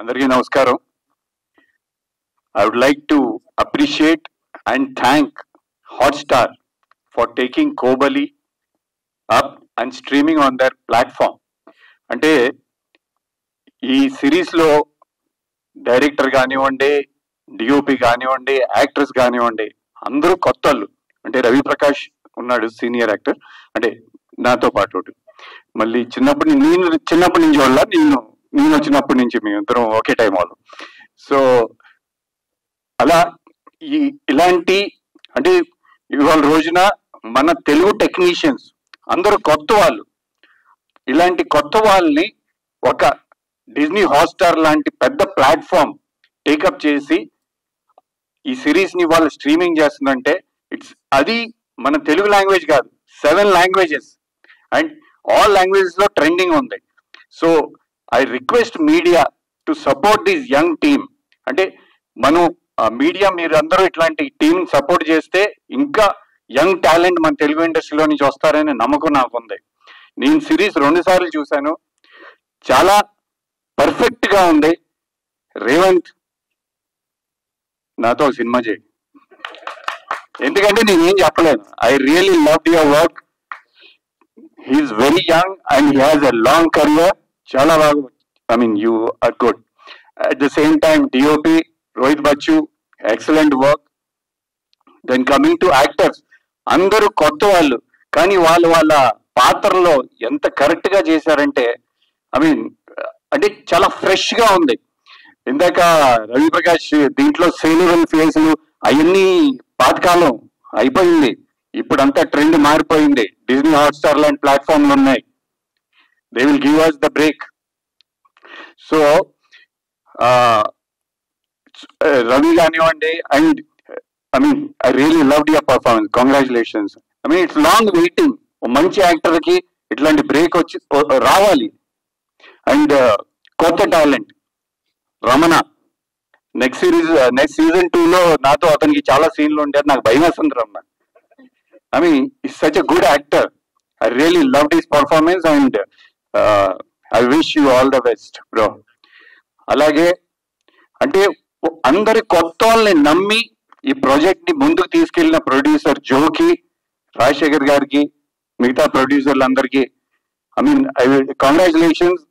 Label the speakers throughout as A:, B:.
A: అందరికీ నమస్కారం. I would like to appreciate and thank Hotstar for taking Kohbali up and streaming on their platform. అంటే ఈ సిరీస్లో director కానివ్వండి, డిఓపి కానివ్వండి, యాక్టర్స్ కానివ్వండి, అందరూ కొత్త వాళ్ళు. అంటే రవి ప్రకాష్ ఉన్నాడు సీనియర్ యాక్టర్, అంటే నాతో పాటు. మళ్ళీ నేను చిన్నప్పటి నుంచి వల్ల నేను వచ్చినప్పటి నుంచి మేమిద్దరం ఒకే టైం వాళ్ళు. సో అలా ఇలాంటి అంటే ఇవాళ రోజున మన తెలుగు టెక్నీషియన్స్ అందరూ కొత్త వాళ్ళు. ఇలాంటి కొత్త వాళ్ళని ఒక డిజ్నీ హాట్స్టార్ లాంటి పెద్ద ప్లాట్ఫామ్ టేకప్ చేసి ఈ సిరీస్ ని వాళ్ళు స్ట్రీమింగ్ చేస్తుందంటే అది మన తెలుగు లాంగ్వేజ్ కాదు, 7 లాంగ్వేజెస్ అండ్ ఆల్ లాంగ్వేజెస్ లో ట్రెండింగ్ ఉంది. So I request media to support this young team. అంటే మనం మీడియా మీరు అందరూ ఇట్లాంటి టీం సపోర్ట్ చేస్తే ఇంకా యంగ్ టాలెంట్ మన తెలుగు ఇండస్ట్రీలో నుంచి వస్తారనే నమ్మకం నాకు ఉంది. నేను సిరీస్ 2 సార్లు చూశాను, చాలా పర్ఫెక్ట్ గా ఉంది. రేవంత్ నాతో సినిమా చేయి, ఎందుకంటే నేనేం చెప్పలేను. I really love your work. He's very young and he has a long career. చాలా బాగా, I mean you are good. At the same time DOP Rohit Bachchu, excellent work. Then coming to actors, అందరూ కొత్త వాళ్ళు, కానీ వాళ్ళ పాత్రలో ఎంత కరెక్ట్ గా చేశారంటే ఐ మీన్ అంటే చాలా ఫ్రెష్ గా ఉంది. ఇందాక రవి ప్రకాష్ దీంట్లో సేలువల్ ఫేస్లు అవన్నీ పాతకాలం అయిపోయింది. ఇప్పుడంతా ట్రెండ్ మారిపోయింది. డిజ్నీ హాట్స్టార్ లాంటి ప్లాట్ఫామ్లు ఉన్నాయి. They will give us the break. So Ravi కానివ్వండి, and I mean I really loved your performance. Congratulations. I mean it's long waiting. మంచి యాక్టర్ కి ఇట్లాంటి బ్రేక్ వచ్చి రావాలి. అండ్ కొత్త టాలెంట్ రమణ నెక్స్ట్ సీజన్ 2లో నాతో అతనికి చాలా సీన్లు ఉండే, నాకు భయం వేస్తుంది Ramana. I mean it's such a good actor. I really loved his performance and I wish you all the best bro. అలాగే అంటే అందరి కొత్త వాళ్ళని నమ్మి ఈ ప్రాజెక్ట్ ని ముందుకు తీసుకెళ్లిన ప్రొడ్యూసర్ జోకి, రాజశేఖర్ గారికి, మిగతా ప్రొడ్యూసర్లందరికీ I mean congratulations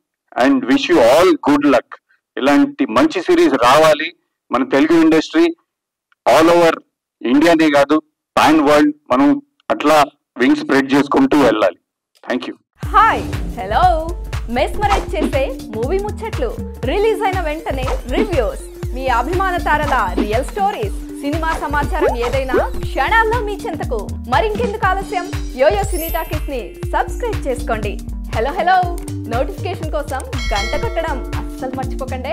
A: and wish you all good luck. ఇలాంటి మంచి సిరీస్ రావాలి. మన తెలుగు ఇండస్ట్రీ ఆల్ ఓవర్ ఇండియానే కాదు, పాన్ వరల్డ్ మనం అట్లా వింగ్ స్ప్రెడ్ చేసుకుంటూ వెళ్ళాలి. Thank you.
B: Hi, hello. Mesmerize చేసే మూవీ ముచ్చట్లు, రిలీజ్ అయిన వెంటనే రివ్యూస్, మీ అభిమాన తారల రియల్ స్టోరీస్, సినిమా సమాచారం ఏదైనా క్షణాల్లో మీ చెంతకు. మరింకెందుకు ఆలస్యం, యోయో సినీ టాకీస్ ని సబ్స్క్రైబ్ చేసుకోండి. హలో నోటిఫికేషన్ కోసం గంట కొట్టడం అస్సలు మర్చిపోకండి.